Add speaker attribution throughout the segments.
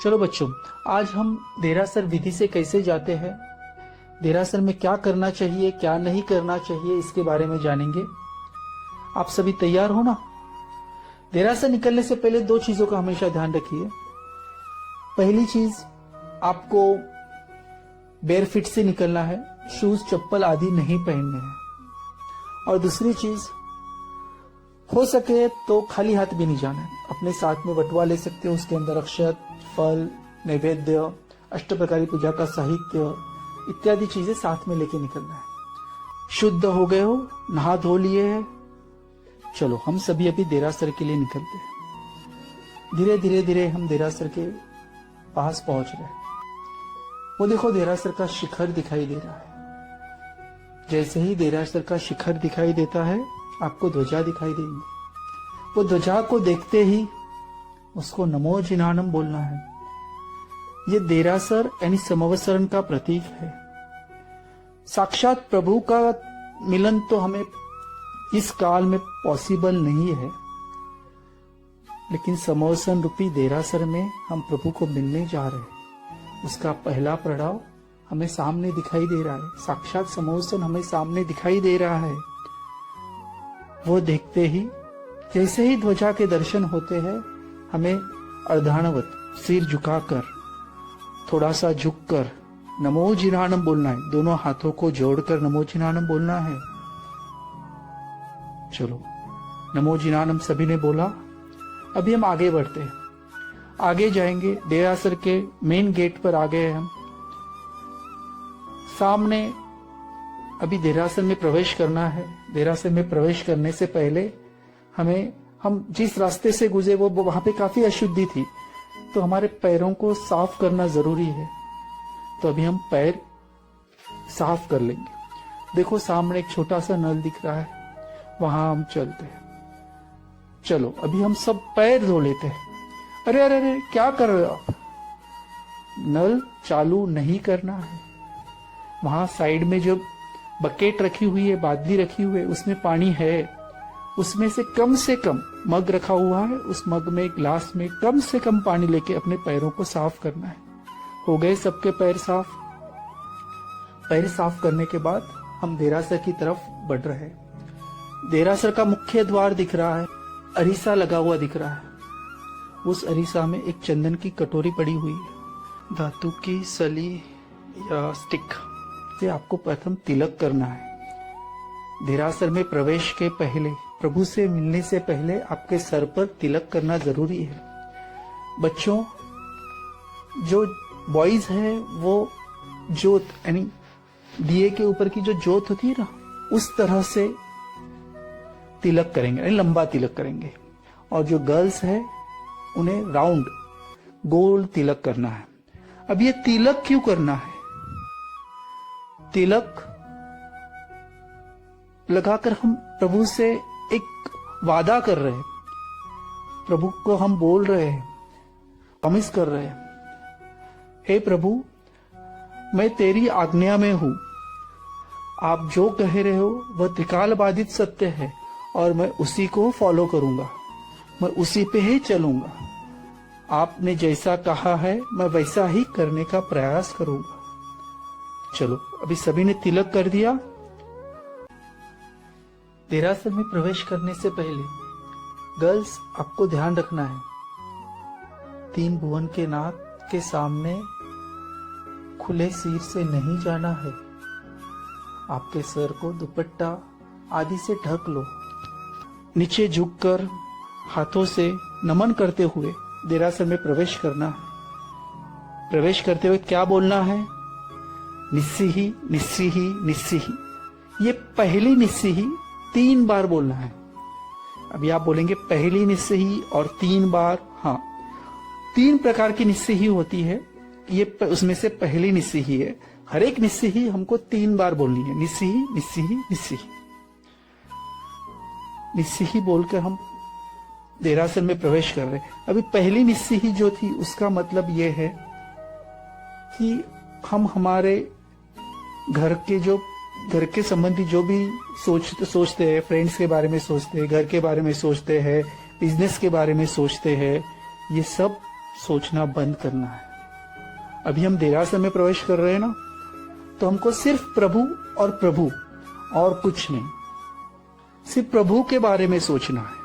Speaker 1: चलो बच्चों, आज हम देरासर विधि से कैसे जाते हैं, देरासर में क्या करना चाहिए क्या नहीं करना चाहिए, इसके बारे में जानेंगे। आप सभी तैयार हो ना? देरासर निकलने से पहले दो चीजों का हमेशा ध्यान रखिए। पहली चीज, आपको बेयर फिट से निकलना है, शूज चप्पल आदि नहीं पहनने हैं। और दूसरी चीज, हो सके तो खाली हाथ भी नहीं जाना है। अपने साथ में बटुआ ले सकते हो, उसके अंदर अक्षत, फल, नैवेद्य, अष्ट प्रकारी पूजा का साहित्य इत्यादि चीजें साथ में लेके निकलना है। शुद्ध हो गए हो, नहा धो लिए है, चलो हम सभी अभी देरासर के लिए निकलते हैं। धीरे धीरे धीरे हम देरासर के पास पहुंच रहे हैं। वो देखो, देरासर का शिखर दिखाई दे रहा है। जैसे ही देरासर का शिखर दिखाई देता है, आपको ध्वजा दिखाई देंगी। वो ध्वजा को देखते ही उसको नमो जिनानम बोलना है। ये देरासर यानी समवसरण का प्रतीक है। साक्षात प्रभु का मिलन तो हमें इस काल में पॉसिबल नहीं है, लेकिन समवसन रूपी देरासर में हम प्रभु को मिलने जा रहे हैं। उसका पहला प्रभाव हमें सामने दिखाई दे रहा है। साक्षात समवसन हमें सामने दिखाई दे रहा है। वो देखते ही, जैसे ही ध्वजा के दर्शन होते हैं, हमें अर्धाणवत सिर झुकाकर, थोड़ा सा झुककर नमो जिनानम बोलना है। दोनों हाथों को जोड़कर नमो जिनानम बोलना है। चलो, नमो जिनानम सभी ने बोला। अभी हम आगे बढ़ते हैं, आगे जाएंगे। देरासर के मेन गेट पर आ गए हम। सामने अभी देरासर में प्रवेश करना है। देरासर में प्रवेश करने से पहले हम जिस रास्ते से गुजरे वो वहां पे काफी अशुद्धि थी, तो हमारे पैरों को साफ करना जरूरी है। तो अभी हम पैर साफ कर लेंगे। देखो, सामने एक छोटा सा नल दिख रहा है, वहां हम चलते हैं। चलो, अभी हम सब पैर धो लेते हैं। अरे अरे अरे, क्या कर रहे हो आप? नल चालू नहीं करना है। वहां साइड में जो बकेट रखी हुई है, बादली रखी हुई है, उसमें पानी है। उसमें से कम मग रखा हुआ है। उस मग में, ग्लास में कम से कम पानी लेके अपने पैरों को साफ करना है। हो गए सबके पैर साफ? पैर साफ करने के बाद हम देरासर की तरफ बढ़ रहे हैं। देरासर का मुख्य द्वार दिख रहा है, अरीसा लगा हुआ दिख रहा है। उस अरीसा में एक चंदन की कटोरी पड़ी हुई है, धातु की सली या स्टिक से आपको प्रथम तिलक करना है। देरासर में प्रवेश के पहले, प्रभु से मिलने से पहले आपके सर पर तिलक करना जरूरी है। बच्चों, जो बॉयज है वो जोत यानी दिए के ऊपर की जो जोत होती है ना, उस तरह से तिलक करेंगे, यानी लंबा तिलक करेंगे। और जो गर्ल्स है उन्हें राउंड गोल तिलक करना है। अब ये तिलक क्यों करना है? तिलक लगाकर हम प्रभु से एक वादा कर रहे हैं। प्रभु को हम बोल रहे हैं, प्रॉमिस कर रहे हैं, हे प्रभु, मैं तेरी आज्ञा में हूं। आप जो कह रहे हो वह त्रिकाल बाधित सत्य है और मैं उसी को फॉलो करूंगा, मैं उसी पे ही चलूंगा। आपने जैसा कहा है मैं वैसा ही करने का प्रयास करूंगा। चलो, अभी सभी ने तिलक कर दिया। देरासर में प्रवेश करने से पहले गर्ल्स, आपको ध्यान रखना है, 3 भुवन के नाथ के सामने खुले सिर से नहीं जाना है। आपके सर को दुपट्टा आदि से ढक लो। नीचे झुककर हाथों से नमन करते हुए देरासर में प्रवेश करना है। प्रवेश करते हुए क्या बोलना है? निस्सिही निस्सिही निस्सिही। ये पहली निस्सिही 3 बार बोलना है। अभी आप बोलेंगे पहली निस्सिही और 3 बार। हाँ, 3 प्रकार की निस्सिही होती है, ये उसमें से पहली निस्सिही है। हर एक निस्सिही हमको 3 बार बोलनी है। निस्सिही निस्सिही निस्सिही। निस्सिही बोलकर हम देरासर में प्रवेश कर रहे हैं। अभी पहली निस्सिही जो थी, उसका मतलब ये है कि हम हमारे घर के संबंधी जो भी सोचते हैं, फ्रेंड्स के बारे में सोचते हैं, घर के बारे में सोचते हैं, बिजनेस के बारे में सोचते हैं, ये सब सोचना बंद करना है। अभी हम देरासर में प्रवेश कर रहे हैं ना, तो हमको सिर्फ प्रभु और कुछ नहीं, सिर्फ प्रभु के बारे में सोचना है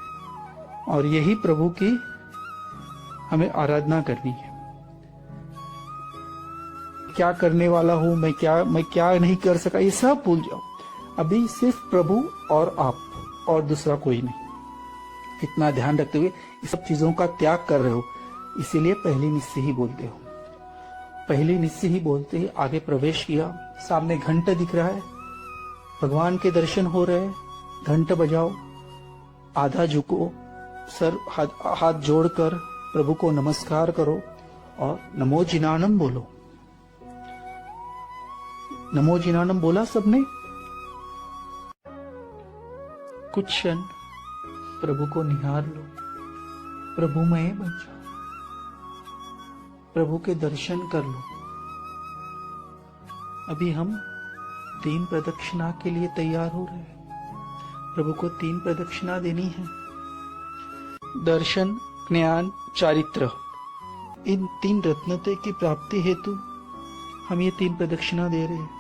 Speaker 1: और यही प्रभु की हमें आराधना करनी है। क्या करने वाला हूं मैं क्या नहीं कर सका, ये सब भूल जाओ। अभी सिर्फ प्रभु और आप और दूसरा कोई नहीं। इतना ध्यान रखते हुए इस सब चीजों का त्याग कर रहे हो, इसीलिए पहली निश्चय ही बोलते हो। पहली निश्चय ही बोलते ही आगे प्रवेश किया, सामने घंटा दिख रहा है, भगवान के दर्शन हो रहे हैं, घंटा बजाओ, आधा झुको, सर हाथ जोड़कर प्रभु को नमस्कार करो और नमो जिनानम बोलो। नमो जिनानम बोला सबने? कुछ क्षण प्रभु को निहार लो, प्रभुमय बन जाओ, प्रभु के दर्शन कर लो। अभी हम 3 प्रदक्षिणा के लिए तैयार हो रहे हैं। प्रभु को 3 प्रदक्षिणा देनी है। दर्शन, ज्ञान, चारित्र, इन 3 रत्नते की प्राप्ति हेतु हम ये 3 प्रदक्षिणा दे रहे हैं।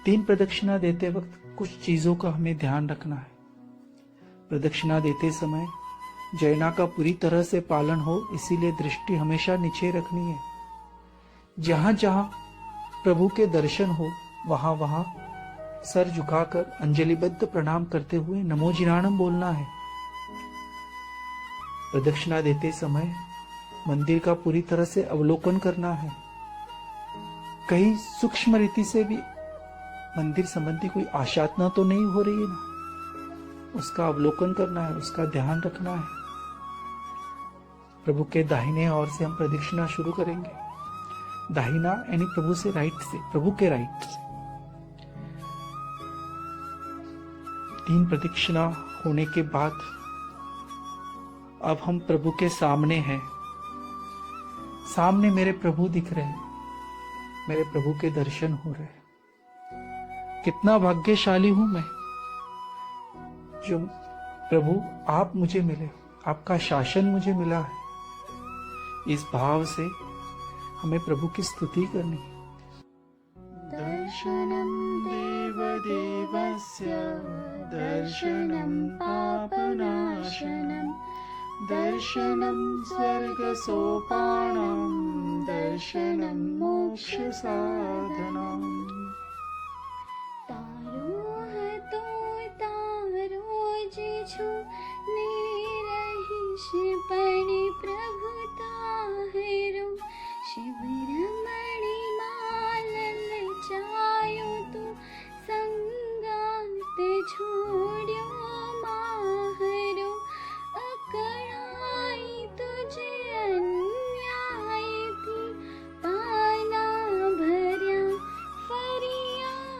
Speaker 1: 3 प्रदक्षिणा देते वक्त कुछ चीजों का हमें ध्यान रखना है। प्रदक्षिणा देते समय जैना का पूरी तरह से पालन हो, इसीलिए दृष्टि हमेशा नीचे रखनी है। जहां जहां प्रभु के दर्शन हो वहां वहां सर झुकाकर अंजलिबद्ध प्रणाम करते हुए नमो जिनानम बोलना है। प्रदक्षिणा देते समय मंदिर का पूरी तरह से अवलोकन करना है। कहीं सूक्ष्म रीति से भी मंदिर संबंधी कोई आशातना तो नहीं हो रही है ना, उसका अवलोकन करना है, उसका ध्यान रखना है। प्रभु के दाहिने ओर से हम प्रदक्षिणा शुरू करेंगे। दाहिना यानी प्रभु से राइट से, प्रभु के राइट से। 3 प्रदक्षिणा होने के बाद अब हम प्रभु के सामने हैं। सामने मेरे प्रभु दिख रहे हैं, मेरे प्रभु के दर्शन हो रहे हैं। कितना भाग्यशाली हूं मैं जो प्रभु आप मुझे मिले, आपका शासन मुझे मिला है। इस भाव से हमें प्रभु की स्तुति करनी है। दर्शनम देवदेवस्य दर्शनम पापनाशनम दर्शनम स्वर्गसोपानम दर्शनम मोक्ष साधनम।
Speaker 2: शिवरमणि मालल चायो तू संगात छोड्यो माहरो अकळाई तुझे अन्याय थी पाना भर्या फरियादना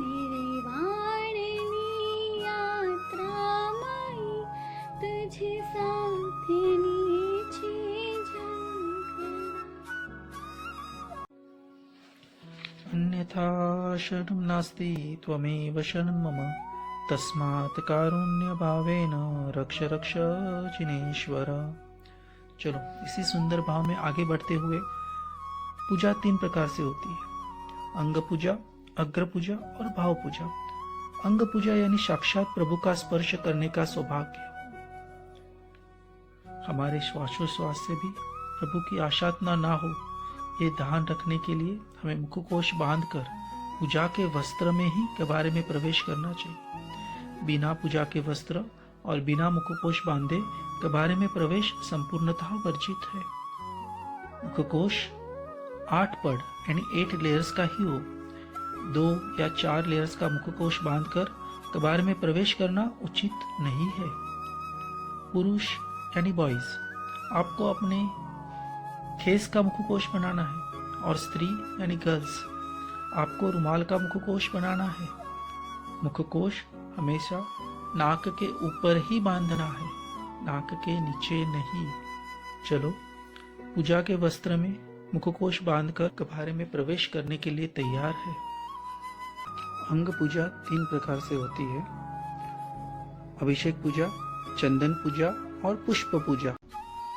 Speaker 2: निर्वाणनी यात्रा माई तुझे साथनी
Speaker 1: अन्यथा शरणं नास्ति त्वमेव शरणं मम तस्मात् कारुण्य भावेन रक्ष रक्ष जिनेश्वर। चलो इसी सुंदर भाव में आगे बढ़ते हुए पूजा 3 प्रकार से होती है। अंग पूजा, अग्र पूजा और भाव पूजा। अंग पूजा यानी साक्षात प्रभु का स्पर्श करने का सौभाग्य। हमारे श्वासोश्वास से भी प्रभु की आशातना ना हो, ये ध्यान रखने के लिए हमें मुखकोश बांधकर पूजा के वस्त्र में ही कबारे में प्रवेश करना चाहिए। बिना पूजा के वस्त्र और बिना मुखकोश बांधे कबारे में प्रवेश संपूर्णतः वर्जित है। मुखकोश 8 पड़ यानी 8 लेयर्स का ही हो। 2 या 4 लेयर्स का मुखकोश बांधकर कबारे में प्रवेश करना उचित नहीं है। पुरुष यानी बॉयज, आपको अपने खेस का मुखकोश बनाना है और स्त्री यानी गर्ल्स, आपको रुमाल का मुखकोश बनाना है। मुखकोश हमेशा नाक के ऊपर ही बांधना है, नाक के नीचे नहीं। चलो पूजा के वस्त्र में मुखकोश बांधकर कबारे में प्रवेश करने के लिए तैयार है। अंग पूजा 3 प्रकार से होती है। अभिषेक पूजा, चंदन पूजा और पुष्प पूजा।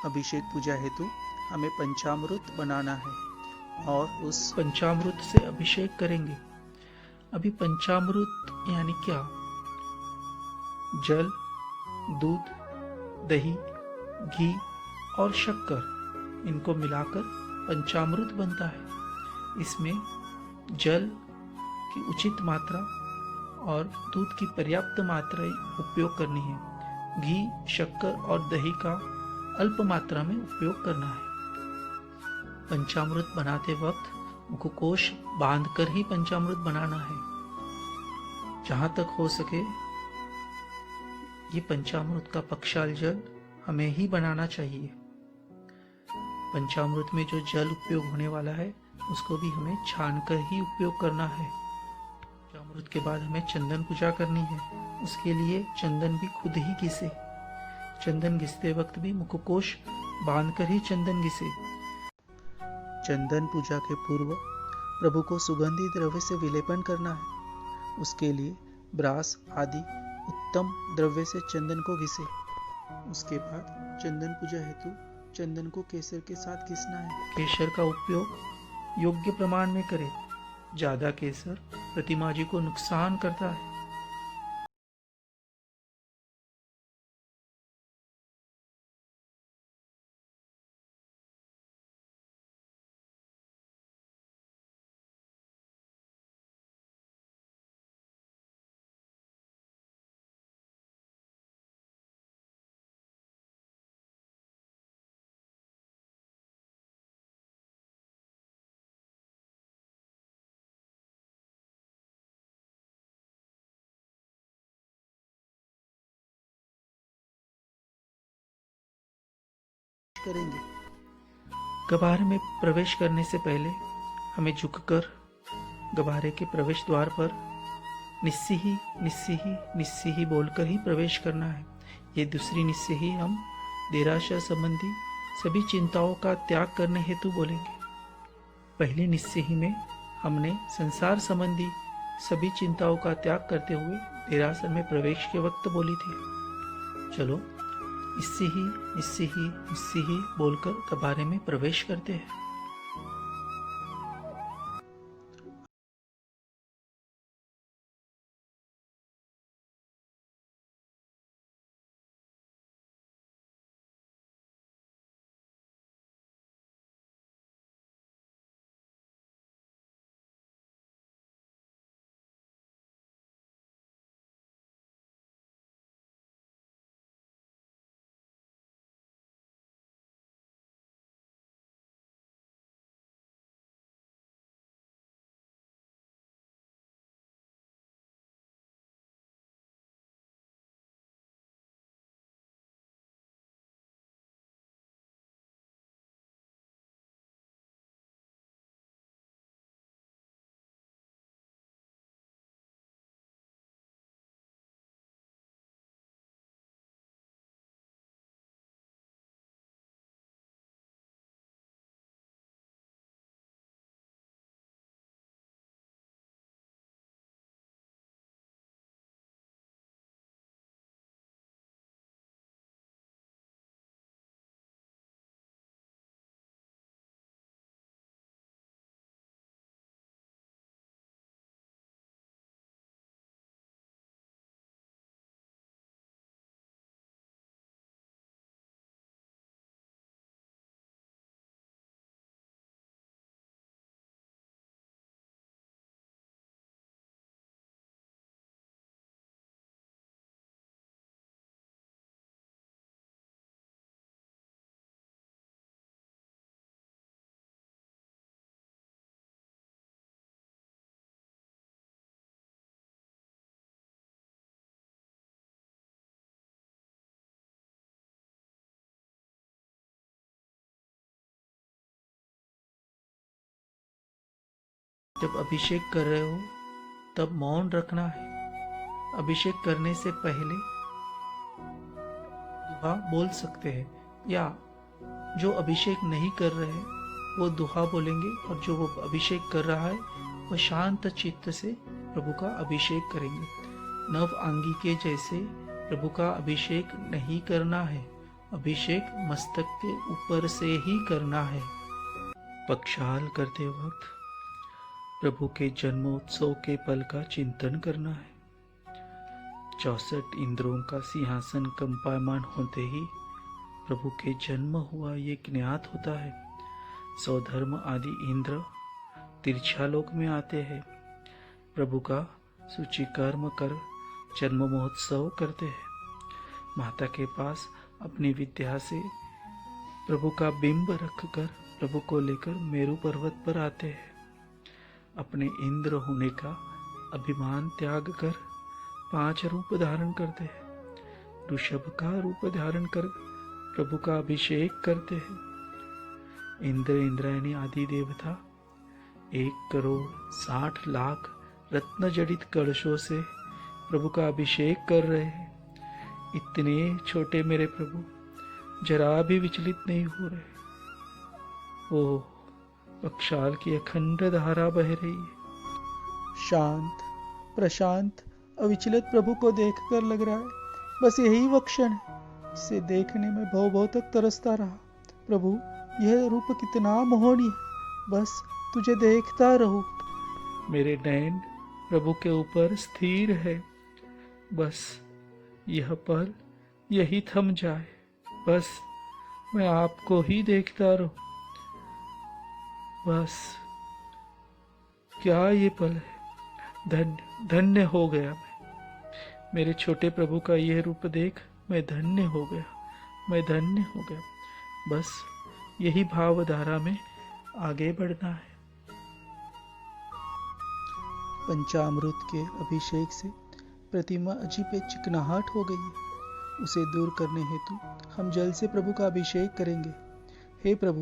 Speaker 3: अभिषेक पूजा हेतु हमें पंचामृत बनाना है और उस
Speaker 1: पंचामृत से अभिषेक करेंगे। अभी पंचामृत यानी क्या? जल, दूध, दही, घी और शक्कर, इनको मिलाकर पंचामृत बनता है। इसमें जल की उचित मात्रा और दूध की पर्याप्त मात्रा उपयोग करनी है। घी, शक्कर और दही का अल्प मात्रा में उपयोग करना है। पंचामृत बनाते वक्त मुखकोश बांधकर ही पंचामृत बनाना है। जहां तक हो सके ये पंचामृत का पक्षाल जल हमें ही बनाना चाहिए। पंचामृत में जो जल उपयोग होने वाला है उसको भी हमें छानकर ही उपयोग करना है। पंचामृत के बाद हमें चंदन पूजा करनी है। उसके लिए चंदन भी खुद ही घिसे। चंदन घिसते वक्त भी मुखकोश बांधकर ही चंदन घिसे।
Speaker 3: चंदन पूजा के पूर्व प्रभु को सुगंधी द्रव्य से विलेपन करना है। उसके लिए ब्रास आदि उत्तम द्रव्य से चंदन को घिसे। उसके बाद चंदन पूजा हेतु चंदन को केसर के साथ घिसना है।
Speaker 1: केसर का उपयोग योग्य प्रमाण में करें। ज्यादा केसर प्रतिमा जी को नुकसान करता है।
Speaker 3: करेंगे।
Speaker 1: गबारे में प्रवेश करने से पहले हमें झुककर गबारे के प्रवेश द्वार पर निस्सिही निस्सिही निस्सिही बोलकर ही प्रवेश करना है। ये दूसरी निस्सिही हम देराशय संबंधी सभी चिंताओं का त्याग करने हेतु बोलेंगे। पहली निस्सिही में हमने संसार संबंधी सभी चिंताओं का त्याग करते हुए देरासर में प्रवेश के वक्त बोली थी। चलो इससे ही बोलकर गबारे में प्रवेश करते हैं। जब अभिषेक कर रहे हो तब मौन रखना है। अभिषेक करने से पहले दुहा बोल सकते हैं, या जो अभिषेक नहीं कर रहे हैं वो दुहा बोलेंगे, और जो वो अभिषेक कर रहा है वह शांत चित्त से प्रभु का अभिषेक करेंगे। नव आंगी के जैसे प्रभु का अभिषेक नहीं करना है, अभिषेक मस्तक के ऊपर से ही करना है। पक्षाल करते वक्त प्रभु के जन्मोत्सव के पल का चिंतन करना है। 64 इंद्रों का सिंहासन कंपायमान होते ही प्रभु के जन्म हुआ ये ज्ञात होता है। स्वधर्म आदि इंद्र तिरछालोक में आते हैं, प्रभु का सूचिकर्म कर जन्म महोत्सव करते हैं। माता के पास अपनी विद्या से प्रभु का बिंब रखकर प्रभु को लेकर मेरु पर्वत पर आते हैं। अपने इंद्र होने का अभिमान त्याग कर 5 रूप धारण करते हैं। ऋषभ का रूप धारण कर प्रभु का अभिषेक करते हैं। इंद्र इंद्रायणी आदि देवता 1,60,00,000 रत्न जड़ित कलशों से प्रभु का अभिषेक कर रहे हैं। इतने छोटे मेरे प्रभु जरा भी विचलित नहीं हो रहे। ओह, पक्षाल की अखंड धारा बह रही है।
Speaker 3: शांत, प्रशांत, अविचलित प्रभु को देखकर लग रहा है बस यही वो क्षण है। इसे देखने में भव भव तक तरसता रहा। प्रभु, यह रूप कितना मोहनीय है, बस तुझे देखता रहूं।
Speaker 1: मेरे नयन प्रभु के ऊपर स्थिर है, बस यह पल यही थम जाए, बस मैं आपको ही देखता रहूं। बस क्या ये पल है, धन्य धन्य हो गया मैं। मेरे छोटे प्रभु का यह रूप देख मैं धन्य हो गया, मैं धन्य हो गया। बस यही भावधारा में आगे बढ़ना है।
Speaker 3: पंचामृत के अभिषेक से प्रतिमा अजी पे चिकनाहट हो गई है। उसे दूर करने हेतु हम जल से प्रभु का अभिषेक करेंगे। हे प्रभु,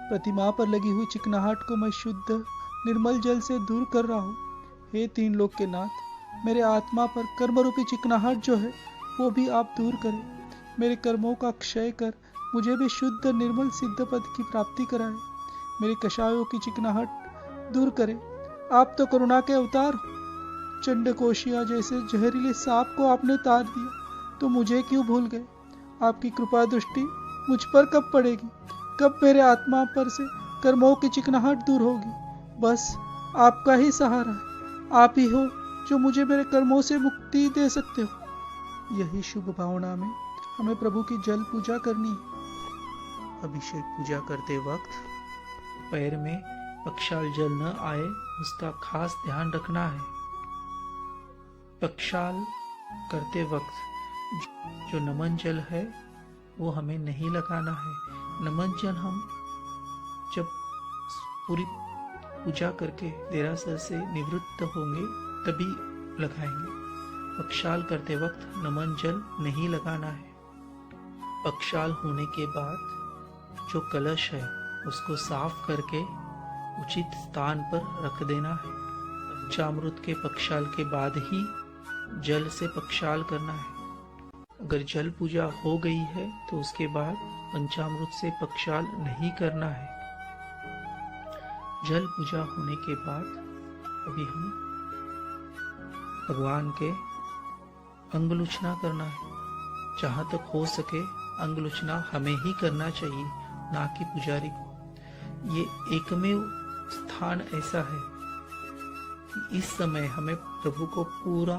Speaker 3: प्रतिमा पर लगी हुई चिकनाहट को मैं शुद्ध निर्मल जल से दूर कर रहा हूँ। हे 3 लोक के नाथ, मेरे आत्मा पर कर्म रूपी चिकनाहट जो है वो भी आप दूर करें। मेरे कर्मों का क्षय कर मुझे भी शुद्ध निर्मल सिद्ध पद की प्राप्ति कराए। मेरे कषायों की चिकनाहट दूर करें। आप तो करुणा के अवतार हो। चंडकोशिया जैसे जहरीले सांप को आपने तार दिया, तो मुझे क्यों भूल गए? आपकी कृपा दृष्टि मुझ पर कब पड़ेगी? कब मेरे आत्मा पर से कर्मों की चिकनाहट दूर होगी? बस आपका ही सहारा है। आप ही हो जो मुझे मेरे कर्मों से मुक्ति दे सकते हो। यही शुभ भावना में हमें प्रभु की जल पूजा करनी है। अभिषेक पूजा करते वक्त
Speaker 1: पैर में पक्षाल जल न आए उसका खास ध्यान रखना है। पक्षाल करते वक्त जो नमन जल है वो हमें नहीं लगाना है। नमन जल हम जब पूरी पूजा करके देरासर से निवृत्त होंगे तभी लगाएंगे। पक्षाल करते वक्त नमन जल नहीं लगाना है। पक्षाल होने के बाद जो कलश है उसको साफ करके उचित स्थान पर रख देना है। पंचामृत के पक्षाल के बाद ही जल से पक्षाल करना है। अगर जल पूजा हो गई है तो उसके बाद पंचामृत से पक्षाल नहीं करना है। जल पूजा होने के बाद अभी हम भगवान के अंगुलुचना करना है। जहां तक हो सके अंगुलुचना हमें ही करना चाहिए, ना कि पुजारी को। ये एकमेव स्थान ऐसा है कि इस समय हमें प्रभु को पूरा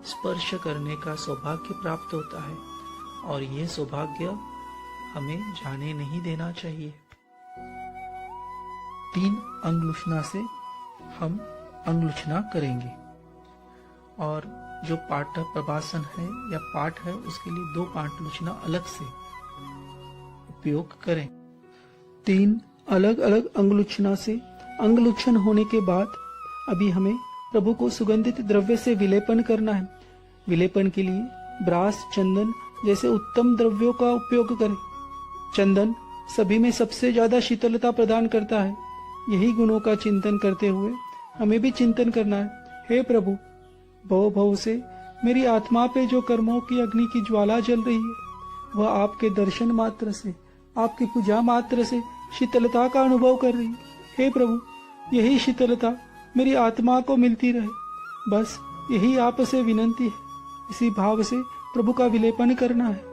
Speaker 1: स्पर्श करने का सौभाग्य प्राप्त होता है और यह सौभाग्य हमें जाने नहीं देना चाहिए। 3 अंगुलुचना से हम अंगुलुचना करेंगे और जो पाठ प्रभासन है या पाठ है उसके लिए 2 पांटलुचना अलग से उपयोग करें। 3 अलग अलग अंगुलुचना से अंगुलुचन होने के बाद अभी हमें प्रभु को सुगंधित द्रव्य से विलेपन करना है। विलेपन के लिए ब्रास, चंदन जैसे उत्तम द्रव्यों का उपयोग करें। चंदन सभी में सबसे ज्यादा शीतलता प्रदान करता है। यही गुणों का चिंतन करते हुए हमें भी चिंतन करना है। हे प्रभु, भव भव से मेरी आत्मा पे जो कर्मों की अग्नि की ज्वाला जल रही है वह आपके दर्शन मात्र से, आपकी पूजा मात्र से शीतलता का अनुभव कर रही है। हे प्रभु, यही शीतलता मेरी आत्मा को मिलती रहे, बस यही आपसे विनंती है। इसी भाव से प्रभु का विलेपन करना है।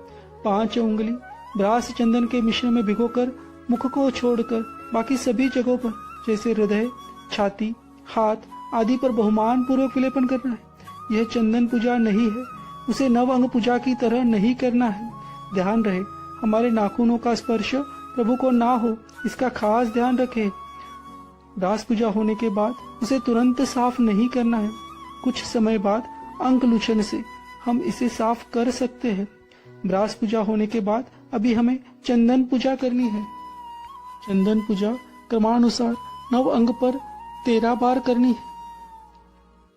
Speaker 1: 5 उंगली ब्रास चंदन के मिश्रण में भिगोकर मुख को छोड़कर बाकी सभी जगहों पर जैसे हृदय, छाती, हाथ आदि पर बहुमान पूर्वक विलेपन करना है। यह चंदन पूजा नहीं है, उसे नव अंग पूजा की तरह नहीं करना है। ध्यान रहे हमारे नाखूनों का स्पर्श प्रभु को ना हो, इसका खास ध्यान रखें। ब्रास पूजा होने के बाद उसे तुरंत साफ नहीं करना है। कुछ समय बाद अंकलुचन से हम इसे साफ कर सकते हैं। ब्रास पूजा होने के बाद अभी हमें चंदन पूजा करनी है। चंदन पूजा क्रमानुसार नव अंग पर 13 बार करनी है।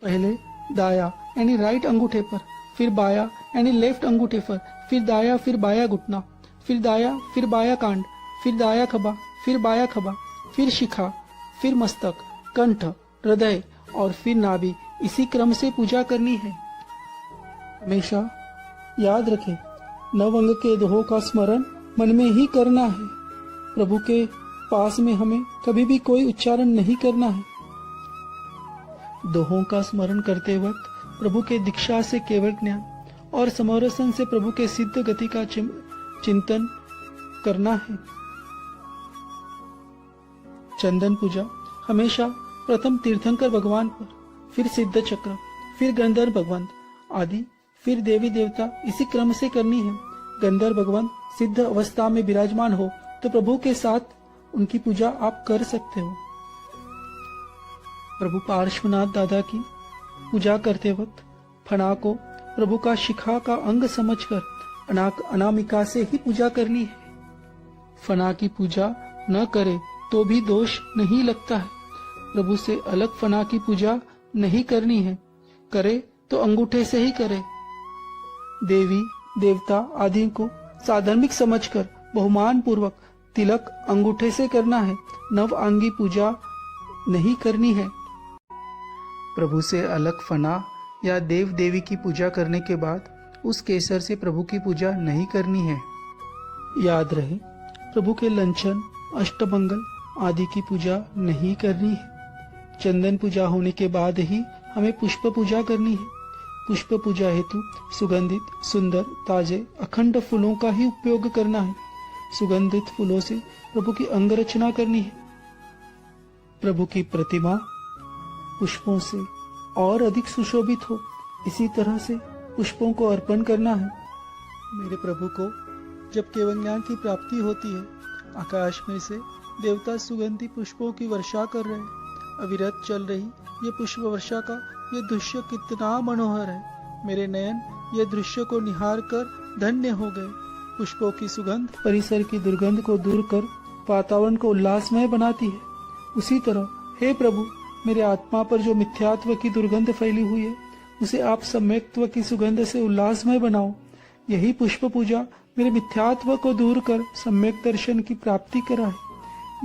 Speaker 1: पहले दाया यानी राइट अंगूठे पर, फिर बाया यानी लेफ्ट अंगूठे पर, फिर दाया, फिर बाया घुटना, फिर दाया, फिर बाया कांड, फिर दाया खभा, फिर बाया खभा, फिर शिखा, फिर मस्तक, कंठ, हृदय और फिर नाभि। इसी क्रम से पूजा करनी है। हमेशा याद रखें नव अंग के दोहों का स्मरण मन में ही करना है। प्रभु के पास में हमें कभी भी कोई उच्चारण नहीं करना है। दोहों का स्मरण करते वक्त प्रभु के दीक्षा से केवल ज्ञान और समरसन से प्रभु के सिद्ध गति का चिंतन करना है। चंदन पूजा हमेशा प्रथम तीर्थंकर भगवान पर, फिर सिद्ध चक्र, फिर गंधर्व भगवंत आदि, फिर देवी देवता, इसी क्रम से करनी है। गंधर्व भगवंत सिद्ध अवस्था में विराजमान हो तो प्रभु के साथ उनकी पूजा आप कर सकते हो। प्रभु पार्श्वनाथ दादा की पूजा करते वक्त फणा को प्रभु का शिखा का अंग समझकर अनामिका से ही पूजा करनी है। फणा की पूजा न करे तो भी दोष नहीं लगता है। प्रभु से अलग फणा की पूजा नहीं करनी है, करे तो अंगूठे से ही करे। देवी देवता आदि को साधर्मिक समझकर बहुमान पूर्वक तिलक अंगूठे से करना है। नव अंगी पूजा नहीं करनी है। प्रभु से अलग फना या देव देवी की पूजा करने के बाद उस केसर से प्रभु की पूजा नहीं करनी है। याद रहे प्रभु के लंचन, अष्टमंगल आदि की पूजा नहीं करनी है। चंदन पूजा होने के बाद ही हमें पुष्प पूजा करनी है। पुष्प पूजा हेतु सुगंधित, सुंदर, ताजे, अखंड फूलों का ही उपयोग करना है। सुगंधित फूलों से प्रभु की अंग रचना करनी है। प्रभु की प्रतिमा पुष्पों से और अधिक सुशोभित हो, इसी तरह से पुष्पों को अर्पण करना है। मेरे प्रभु को जब केवल ज्ञान की प्राप्ति होती है, आकाश में से देवता सुगंधी पुष्पों की वर्षा कर रहे हैं। अविरत चल रही ये पुष्प वर्षा का ये दृश्य कितना मनोहर है। मेरे नयन ये दृश्य को निहार कर धन्य हो गए। पुष्पों की सुगंध परिसर की दुर्गंध को दूर कर वातावरण को उल्लासमय बनाती है। उसी तरह हे प्रभु, मेरे आत्मा पर जो मिथ्यात्व की दुर्गंध फैली हुई है, उसे आप सम्यक्त्व की सुगंध से उल्लासमय बनाओ। यही पुष्प पूजा मेरे मिथ्यात्व को दूर कर सम्यक दर्शन की प्राप्ति कराए।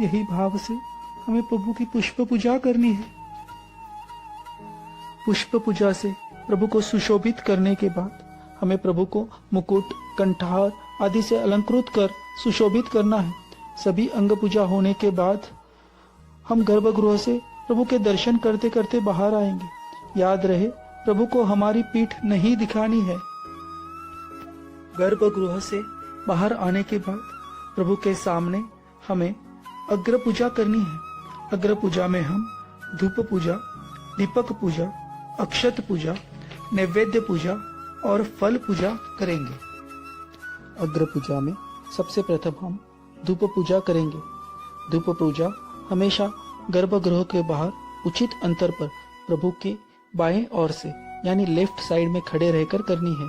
Speaker 1: यही भाव से हमें प्रभु की पुष्प पूजा करनी है। पुष्प पूजा से प्रभु को सुशोभित करने के बाद हमें प्रभु को मुकुट, कंठार आदि से अलंकृत कर सुशोभित करना है। सभी अंग पूजा होने के बाद हम गर्भगृह से प्रभु के दर्शन करते करते बाहर आएंगे। याद रहे प्रभु को हमारी पीठ नहीं दिखानी है। गर्भगृह से बाहर आने के बाद प्रभु के सामने हमें अग्र पूजा करनी है। अग्र पूजा में हम धूप पूजा, दीपक पूजा, अक्षत पूजा, नैवेद्य पूजा और फल पूजा करेंगे। अग्र पूजा में सबसे प्रथम हम धूप पूजा करेंगे। धूप पूजा हमेशा गर्भगृह के बाहर उचित अंतर पर प्रभु के बाएं ओर से यानी लेफ्ट साइड में खड़े रहकर करनी है।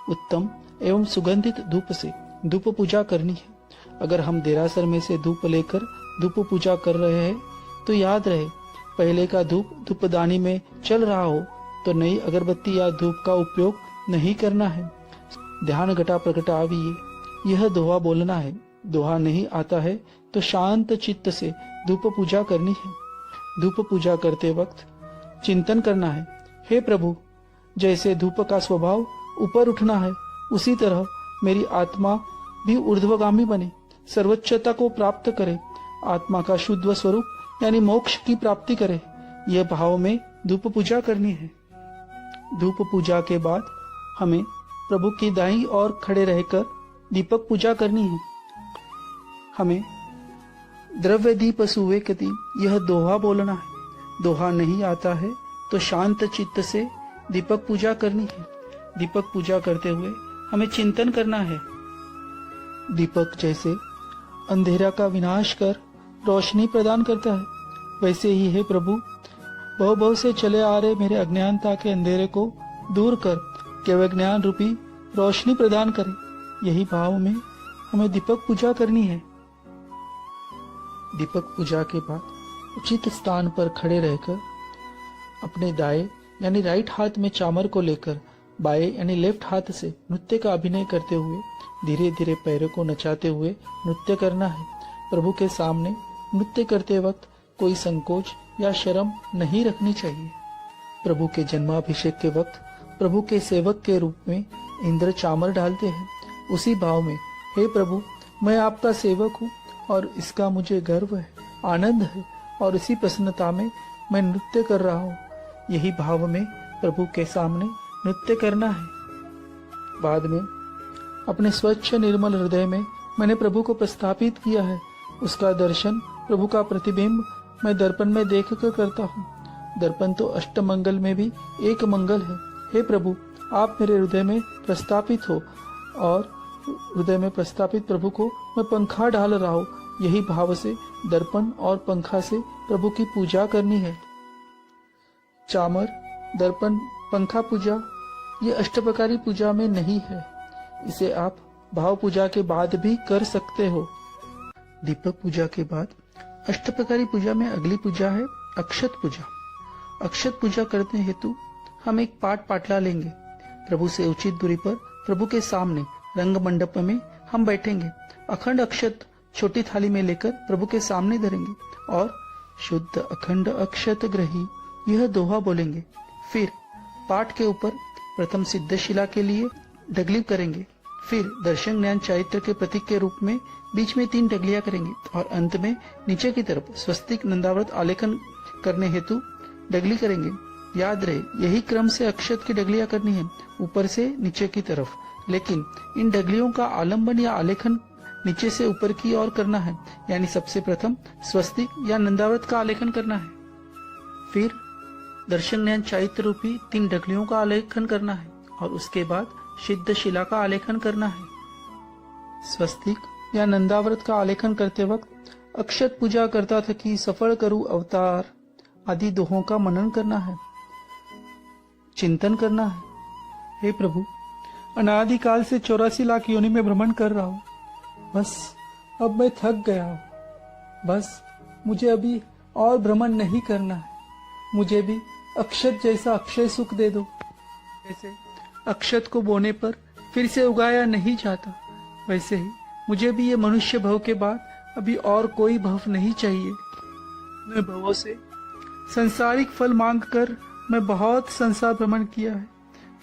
Speaker 1: उत्तम एवं सुगंधित धूप से धूप पूजा करनी है। अगर हम देरासर में से धूप लेकर धूप पूजा कर रहे हैं तो याद रहे पहले का धूप धूपदानी में चल रहा हो तो नई अगरबत्ती या धूप का उपयोग नहीं करना है। ध्यान घटा प्रगटाविए, यह दोहा बोलना है। दोहा नहीं आता है तो शांत चित्त से धूप पूजा करनी है। धूप पूजा करते वक्त चिंतन करना है, हे प्रभु, जैसे धूप का स्वभाव ऊपर उठना है उसी तरह मेरी आत्मा भी ऊर्ध्वगामी बने, सर्वोच्चता को प्राप्त करे, आत्मा का शुद्ध स्वरूप यानी मोक्ष की प्राप्ति करे। यह भाव में धूप पूजा करनी है। धूप पूजा के बाद हमें प्रभु की दाईं ओर खड़े रहकर दीपक पूजा करनी है। हमें द्रव्य दीप सुवे कति यह दोहा बोलना है। दोहा नहीं आता है तो शांत चित्त से दीपक पूजा करनी है। दीपक पूजा करते हुए हमें चिंतन करना है। दीपक जैसे अंधेरा का विनाश कर रोशनी प्रदान करता है, वैसे ही है प्रभु बहु बहु से चले आ रहे मेरे अज्ञानता के अंधेरे को दूर कर केवल ज्ञान रूपी रोशनी प्रदान करे। यही भाव में हमें दीपक पूजा करनी है। दीपक पूजा के बाद उचित स्थान पर खड़े रहकर अपने दाएं यानी राइट हाथ में चामर को लेकर बाएं यानी लेफ्ट हाथ से नृत्य का अभिनय करते हुए धीरे धीरे पैरों को नचाते हुए नृत्य करना है। प्रभु के सामने नृत्य करते वक्त कोई संकोच या शर्म नहीं रखनी चाहिए। प्रभु के जन्माभिषेक के वक्त प्रभु के सेवक के रूप में इंद्र चामर डालते हैं। उसी भाव में हे प्रभु मैं आपका सेवक हूँ और इसका मुझे गर्व है, आनंद है और इसी प्रसन्नता में मैं नृत्य कर रहा हूँ। यही भाव में प्रभु के सामने नृत्य करना है। बाद में अपने स्वच्छ निर्मल हृदय में मैंने प्रभु को प्रस्थापित किया है। उसका दर्शन प्रभु का प्रतिबिंब मैं दर्पण में देख कर करता हूँ। दर्पण तो अष्टमंगल में भी एक मंगल है। हे प्रभु आप मेरे हृदय में प्रस्थापित हो और हृदय में प्रस्थापित प्रभु को मैं पंखा डाल रहा हूँ। यही भाव से दर्पण और पंखा से प्रभु की पूजा करनी है। चामर, दर्पण, पंखा पूजा ये अष्टप्रकारी पूजा में नहीं है। इसे आप भाव पूजा के बाद भी कर सकते हो। दीपक पूजा के बाद अष्टप्रकारी पूजा में अगली पूजा है अक्षत पूजा। अक्षत पूजा करने हेतु हम एक पाटला लेंगे। प्रभु से उचित दूरी पर प्रभु के सामने रंग मंडप में हम बैठेंगे। अखंड अक्षत छोटी थाली में लेकर प्रभु के सामने धरेंगे और शुद्ध अखंड अक्षत ग्रही यह दोहा बोलेंगे। फिर पाठ के ऊपर प्रथम सिद्धशिला के लिए डगली करेंगे। फिर दर्शन ज्ञान चारित्र के प्रतीक के रूप में बीच में 3 डगलियां करेंगे और अंत में नीचे की तरफ स्वस्तिक नंदाव्रत आलेखन करने हेतु डगली करेंगे। याद रहे यही क्रम से अक्षत की डगलियां करनी है, ऊपर से नीचे की तरफ। लेकिन इन डगलियों का आलंबन या आलेखन नीचे से ऊपर की ओर करना है, यानी सबसे प्रथम स्वस्तिक या नंदाव्रत का आलेखन करना है। फिर दर्शन ज्ञान चारित्र रूपी 3 डगलियों का आलेखन करना है और उसके बाद सिद्ध शिला का आलेखन करना है। स्वस्तिक या नंदाव्रत का आलेखन करते वक्त अक्षत पूजा करता था कि सफल करूं अवतार आदि दोहों का मनन करना है, चिंतन करना है। हे प्रभु अनादिकाल से 84 लाख योनि में भ्रमण कर रहा हूं, बस अब मैं थक गया हूं। बस मुझे अभी और भ्रमण नहीं करना है। मुझे भी अक्षत जैसा अक्षय सुख दे दो। जैसे अक्षत को बोने पर फिर से उगाया नहीं जाता, वैसे ही मुझे भी ये मनुष्य भव के बाद अभी और कोई भव नहीं चाहिए। मैं भवों से संसारिक फल मांग कर मैं बहुत संसार भ्रमण किया है,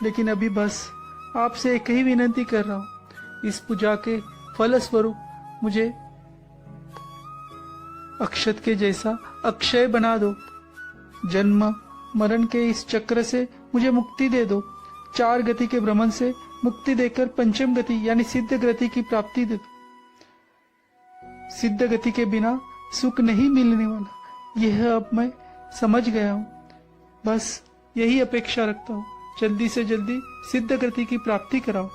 Speaker 1: लेकिन अभी बस आपसे एक ही विनती कर रहा हूँ, इस पूजा के फल स्वरूप मुझे अक्षत के जैसा अक्षय बना दो। जन्म मरण के इस चक्र से मुझे मुक्ति दे दो। 4 गति के भ्रमण से मुक्ति देकर पंचम गति यानी सिद्ध गति की प्राप्ति दे दो। सिद्ध गति के बिना सुख नहीं मिलने वाला, यह अब मैं समझ गया हूँ। बस यही अपेक्षा रखता हूँ, जल्दी से जल्दी सिद्ध गति की प्राप्ति कराओ।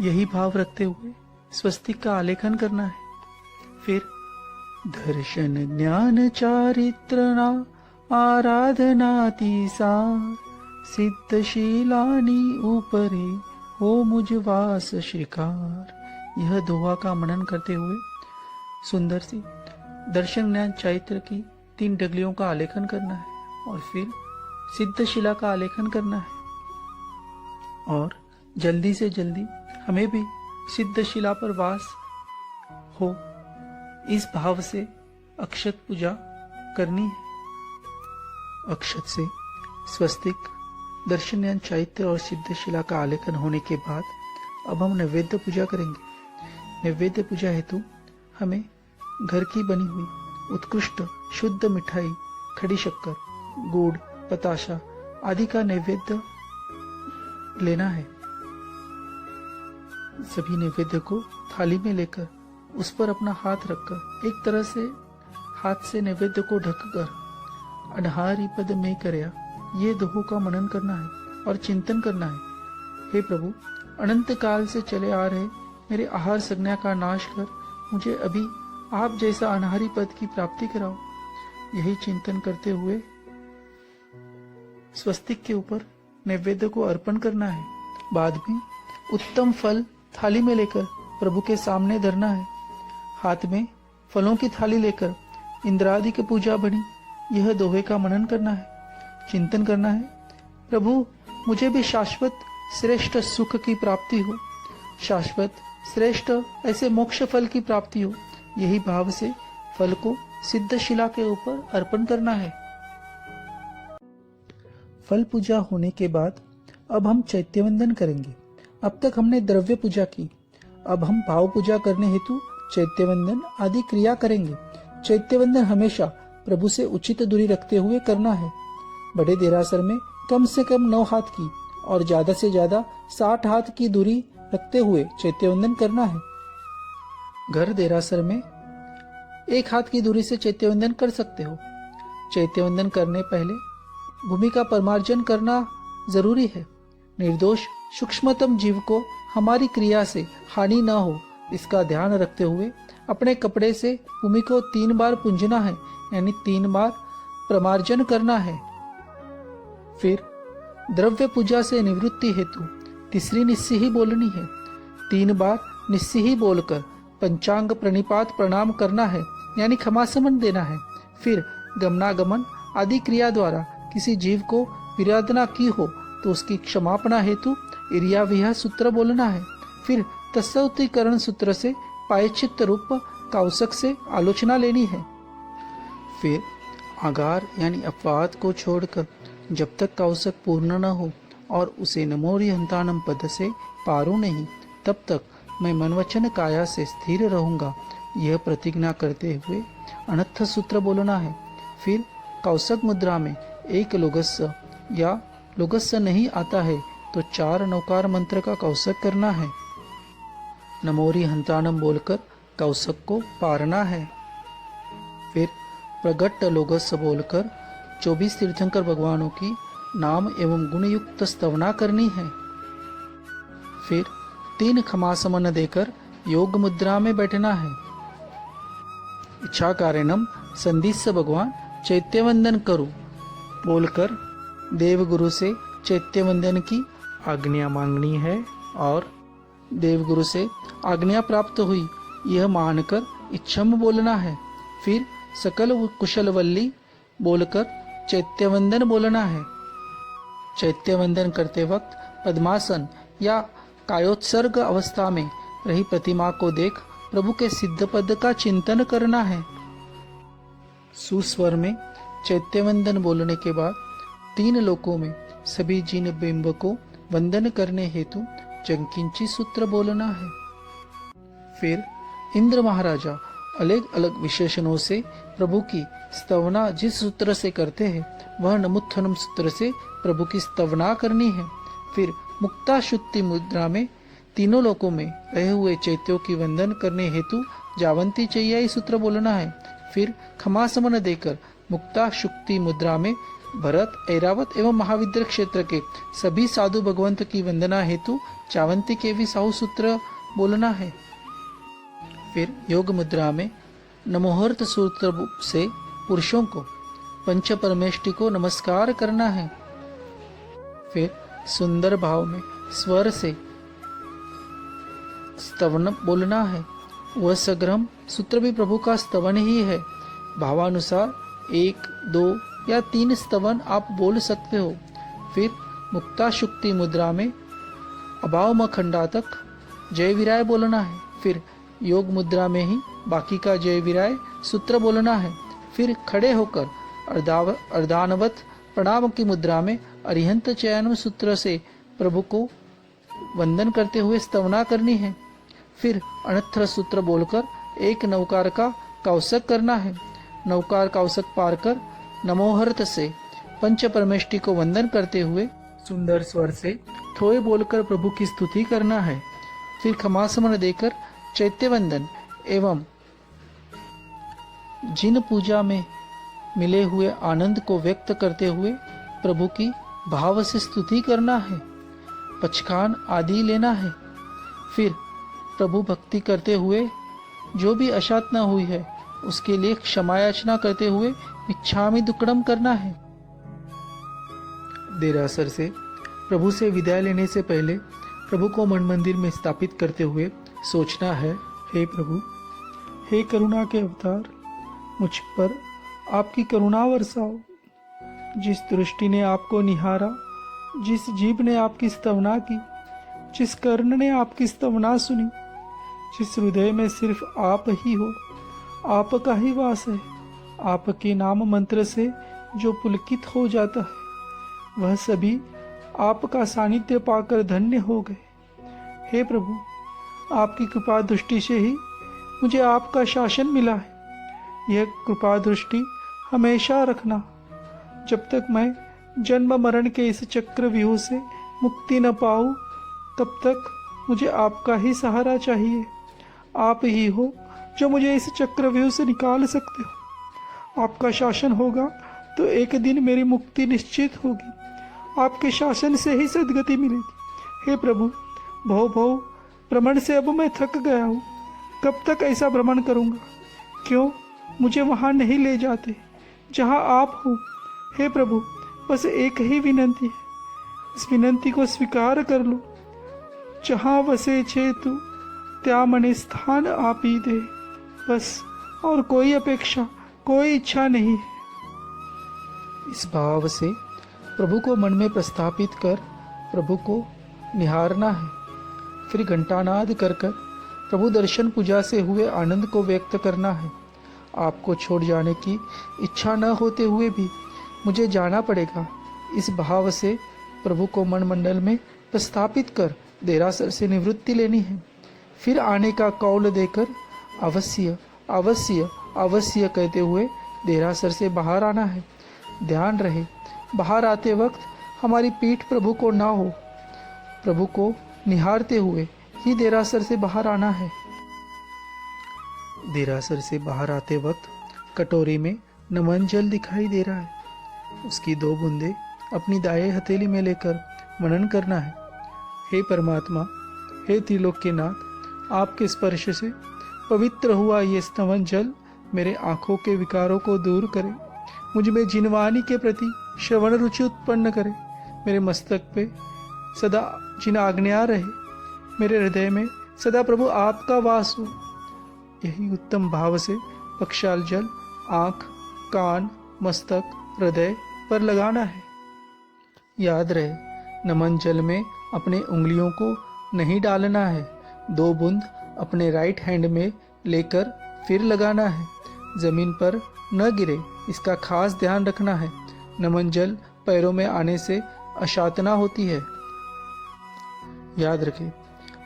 Speaker 1: यही भाव रखते हुए स्वस्तिक का आलेखन करना है। फिर दर्शन ज्ञान चारित्रना आराधनाति सार सिद्धशीलानी ऊपरे हो मुझ वास शिकार। यह दोहा का मनन करते हुए सुंदर सी दर्शन ज्ञान चैत्र की 3 डगलियों का आलेखन करना है और फिर सिद्धशिला का आलेखन करना है और जल्दी से जल्दी हमें भी सिद्धशिला पर वास हो, इस भाव से अक्षत पूजा करनी है। अक्षत से स्वस्तिक दर्शन ज्ञान चैत्र और सिद्धशिला का आलेखन होने के बाद अब हम नैवेद्य पूजा करेंगे। नैवेद्य पूजा हेतु हमें घर की बनी हुई उत्कृष्ट शुद्ध मिठाई, खड़ी शक्कर, गुड़, बताशा आदि का नैवेद्य लेना है। सभी नैवेद्य को थाली में लेकर उस पर अपना हाथ रखकर एक तरह से हाथ से नैवेद्य को ढककर अनहारी पद में करया, ये दोहों का मनन करना है और चिंतन करना है। हे प्रभु, अनंत काल से चले आ रहे मेरे आहार संज्ञा का नाश कर मुझे अभी आप जैसा अनहारी पद की प्राप्ति कराओ। यही चिंतन करते हुए स्वस्तिक के ऊपर नैवेद्य को अर्पण करना है। बाद में उत्तम फल थाली में लेकर प्रभु के सामने धरना है। हाथ में फलों की थाली लेकर इंद्रादि की पूजा बनी, यह दोहे का मनन करना है, चिंतन करना है। प्रभु, मुझे भी शाश्वत श्रेष्ठ सुख की प्राप्ति हो, शाश्वत श्रेष्ठ ऐसे मोक्ष फल की प्राप्ति हो। यही भाव से फल को सिद्ध शिला के ऊपर अर्पण करना है। फल पूजा होने के बाद अब हम चैत्यवंदन करेंगे। अब तक हमने द्रव्य पूजा की, अब हम भाव पूजा करने हेतु चैत्यवंदन आदि क्रिया करेंगे। चैत्यवंदन हमेशा प्रभु से उचित दूरी रखते हुए करना है। बड़े देरासर में कम से कम 9 हाथ की और ज्यादा से ज्यादा 60 हाथ की दूरी रखते हुए चैत्यवंदन करना है। घर देरासर में 1 हाथ की दूरी से चैत्यवंदन कर सकते हो। चैत्यवंदन करने पहले भूमि का परमार्जन करना जरूरी है। निर्दोष सूक्ष्मतम जीव को हमारी क्रिया से हानि न हो, इसका ध्यान रखते हुए अपने कपड़े से भूमि को 3 बार पूंजना है, यानी 3 बार प्रमार्जन करना है। फिर द्रव्य पूजा से निवृत्ति हेतु तीसरी निस्सी ही बोलनी है। 3 बार निस्सी ही बोलकर पंचांग प्रणिपात प्रणाम करना है, यानी क्षमासमन देना है। फिर गमनागमन आदि क्रिया द्वारा किसी जीव को विराधना की हो तो उसकी क्षमापना हेतु इरियाविहा सूत्र बोलना है। फिर तत्सौतीकरण सूत्र से प्रायश्चित्त रूप काउसक से आलोचना लेनी है। फिर आगार यानी अपवाद को छोड़कर जब तक काउसक पूर्ण न हो और उसे नमोरी हंतानम पद से पारू नहीं, तब तक मैं मनवचन काया से स्थिर रहूंगा, यह प्रतिज्ञा करते हुए अनर्थ सूत्र बोलना है। फिर काउसक मुद्रा में 1 लोगस्य या लोगस्य नहीं आता है तो 4 नौकार मंत्र का कौशक करना है। नमोरी हंतानम बोलकर कौशक को पारना है। फिर प्रगट लोगस्य बोलकर 24 तीर्थंकर भगवानों की नाम एवं गुणयुक्त स्तवना करनी है। फिर 3 क्षमासमन देकर योग मुद्रा में बैठना है। इच्छा कारणम संदिस्य भगवान चैत्यवंदन करो बोलकर देवगुरु से चैत्यवंदन की आज्ञा मांगनी है और देवगुरु से आज्ञा प्राप्त हुई यह मानकर इच्छम बोलना है। फिर सकल कुशलवल्ली बोलकर चैत्यवंदन बोलना है। चैत्यवंदन करते वक्त पद्मासन या कायोत्सर्ग अवस्था में रही प्रतिमा को देख प्रभु के सिद्ध पद का चिंतन करना है। सुस्वर में चैत्यवंदन बोलने के बाद 3 लोकों में सभी जिन बिंब को वंदन करने हेतु जंकिंची सूत्र बोलना है। फिर इंद्र महाराजा अलग अलग विशेषणों से प्रभु की स्तवना जिस सूत्र से करते हैं वह नमुत्थनम सूत्र से प्रभु की स्तवना करनी है। फिर मुक्ता शुद्धि मुद्रा में 3 लोकों में रहे हुए चैत्यों की वंदन करने हेतु जावंती चैयाई सूत्र बोलना है। फिर क्षमासमन देकर मुक्ता शुक्ति मुद्रा में भरत, ऐरावत एवं महाविद्र क्षेत्र के सभी साधु भगवंत की वंदना हेतु चावंती के भी साहु सूत्र बोलना है। फिर योग मुद्रा में नमोहर्त सूत्र से पुरुषों को पंच परमेष्टि को नमस्कार करना है। फिर सुंदर भाव में स्वर से स्तवन बोलना है। वह सग्रम सूत्र भी प्रभु का स्तवन ही है। भावानुसार 1, 2 या 3 स्तवन आप बोल सकते हो। फिर मुक्ता शुक्ति मुद्रा में अभाव खंडा तक जय विराय बोलना है। फिर योग मुद्रा में ही बाकी का जय विराय सूत्र बोलना है। फिर खड़े होकर अर्धानवत प्रणाम की मुद्रा में अरिहंत चयनम सूत्र से प्रभु को वंदन करते हुए स्तवना करनी है। फिर अनत्र सूत्र बोलकर 1 नौकार का कौशक करना है। नौकार कौशक पार कर नमोहर्त से पंच परमेष्टि को वंदन करते हुए सुंदर स्वर से थोए बोलकर प्रभु की स्तुति करना है। फिर खमासमन देकर चैत्यवंदन एवं जिन पूजा में मिले हुए आनंद को व्यक्त करते हुए प्रभु की भाव से स्तुति करना है। पचखान आदि लेना है। फिर प्रभु भक्ति करते हुए जो भी अशातना हुई है उसके लिए क्षमा याचना करते हुए मिच्छामि दुक्कडम करना है। देरासर से प्रभु से विदाई लेने से पहले प्रभु को मन मंदिर में स्थापित करते हुए सोचना है, हे प्रभु, हे करुणा के अवतार, मुझ पर आपकी करुणा वर्षाओ। जिस दृष्टि ने आपको निहारा, जिस जीभ ने आपकी स्तवना की, जिस कर्ण ने आपकी स्तवना सुनी, जिस हृदय में सिर्फ आप ही हो, आपका ही वास है, आपके नाम मंत्र से जो पुलकित हो जाता है, वह सभी आपका सानिध्य पाकर धन्य हो गए। हे प्रभु, आपकी कृपा दृष्टि से ही मुझे आपका शासन मिला है। यह कृपा दृष्टि हमेशा रखना। जब तक मैं जन्म मरण के इस चक्रव्यूह से मुक्ति न पाऊं, तब तक मुझे आपका ही सहारा चाहिए। आप ही हो जो मुझे इस चक्रव्यूह से निकाल सकते हो। आपका शासन होगा तो एक दिन मेरी मुक्ति निश्चित होगी। आपके शासन से ही सद्गति मिलेगी। हे प्रभु, भव भव भ्रमण से अब मैं थक गया हूँ। कब तक ऐसा भ्रमण करूँगा? क्यों मुझे वहाँ नहीं ले जाते जहाँ आप हो? हे प्रभु, बस एक ही विनंती है, इस विनंती को स्वीकार कर लो। जहाँ वसे छे तू त्या मने स्थान आप ही दे। बस और कोई अपेक्षा, कोई इच्छा नहीं है। इस भाव से प्रभु को मन में प्रस्थापित कर प्रभु को निहारना है। फिर घंटानाद कर कर प्रभु दर्शन पूजा से हुए आनंद को व्यक्त करना है। आपको छोड़ जाने की इच्छा न होते हुए भी मुझे जाना पड़ेगा। इस भाव से प्रभु को मन मंडल में प्रस्थापित कर देरासर से निवृत्ति लेनी है। फिर आने का कौल देकर अवश्य अवश्य अवश्य कहते हुए देरासर से बाहर आना है। ध्यान रहे, बाहर आते वक्त हमारी पीठ प्रभु को ना हो। प्रभु को निहारते हुए ही देरासर से बाहर आना है। देरासर से बाहर आते वक्त कटोरी में नमन जल दिखाई दे रहा है। उसकी 2 बूंदे अपनी दाएं हथेली में लेकर मनन करना है। हे परमात्मा, हे त्रिलोक के नाथ, आपके स्पर्श से पवित्र हुआ ये स्तवन जल मेरे आँखों के विकारों को दूर करे, मुझ में जिनवानी के प्रति श्रवण रुचि उत्पन्न करे, मेरे मस्तक पे सदा जिन आज्ञा रहे, मेरे हृदय में सदा प्रभु आपका वास हो। यही उत्तम भाव से पक्षाल जल आँख, कान, मस्तक, हृदय पर लगाना है। याद रहे, नमन जल में अपने उंगलियों को नहीं डालना है। 2 बूंद अपने राइट हैंड में लेकर फिर लगाना है। जमीन पर न गिरे, इसका खास ध्यान रखना है। नमन जल पैरों में आने से अशातना होती है। याद रखें,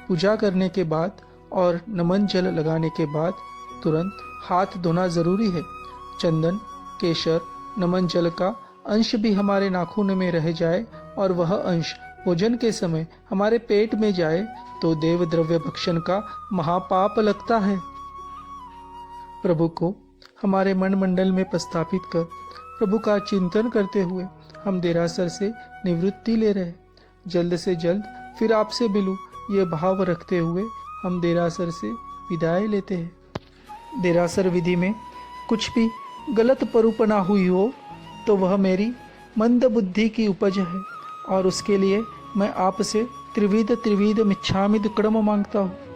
Speaker 1: पूजा करने के बाद और नमन जल लगाने के बाद तुरंत हाथ धोना जरूरी है। चंदन, केशर, नमन जल का अंश भी हमारे नाखून में रह जाए और वह अंश भोजन के समय हमारे पेट में जाए तो देव द्रव्य भक्षण का महापाप लगता है। प्रभु को हमारे मन मंडल में प्रस्थापित कर प्रभु का चिंतन करते हुए हम देरासर से निवृत्ति ले रहे। जल्द से जल्द फिर आपसे मिलूं, ये भाव रखते हुए हम देरासर से विदाई लेते हैं। देरासर विधि में कुछ भी गलत परूपना हुई हो तो वह मेरी मंद बुद्धि की उपज है और उसके लिए मैं आपसे त्रिविध मिच्छामि दुक्कडम मांगता हूँ।